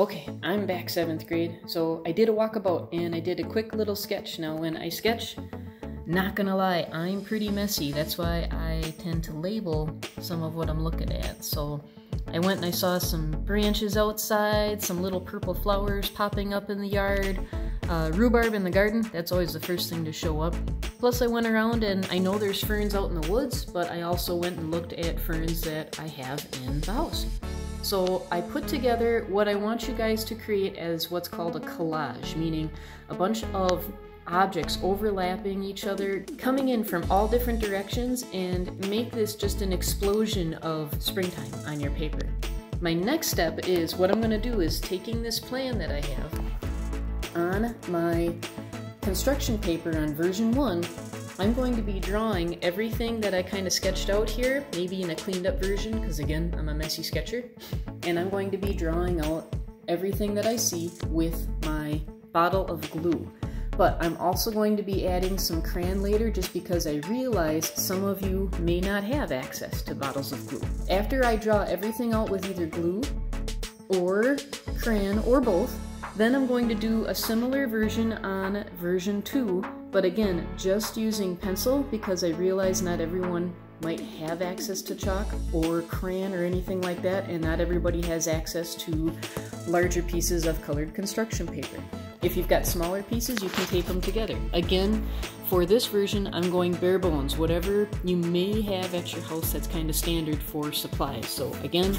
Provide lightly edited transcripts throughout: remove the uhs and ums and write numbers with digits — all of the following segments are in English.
Okay, I'm back 7th grade, so I did a walkabout and I did a quick little sketch. Now when I sketch, not gonna lie, I'm pretty messy. That's why I tend to label some of what I'm looking at. So I went and I saw some branches outside, some little purple flowers popping up in the yard, rhubarb in the garden. That's always the first thing to show up. Plus I went around and I know there's ferns out in the woods, but I also went and looked at ferns that I have in the house. So I put together what I want you guys to create as what's called a collage, meaning a bunch of objects overlapping each other, coming in from all different directions, and make this just an explosion of springtime on your paper. My next step is, what I'm going to do is taking this plan that I have on my construction paper on version 1, I'm going to be drawing everything that I kind of sketched out here, maybe in a cleaned up version, because again, I'm a messy sketcher, and I'm going to be drawing out everything that I see with my bottle of glue. But I'm also going to be adding some crayon later, just because I realize some of you may not have access to bottles of glue. After I draw everything out with either glue or crayon or both, then I'm going to do a similar version on version 2, but again, just using pencil, because I realize not everyone might have access to chalk or crayon or anything like that, and not everybody has access to larger pieces of colored construction paper. If you've got smaller pieces, you can tape them together. Again, for this version, I'm going bare bones, whatever you may have at your house that's kind of standard for supplies. So again,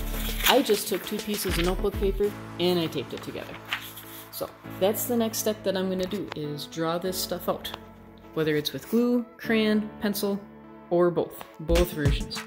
I just took 2 pieces of notebook paper and I taped it together. So that's the next step that I'm going to do, is draw this stuff out, whether it's with glue, crayon, pencil, or both versions.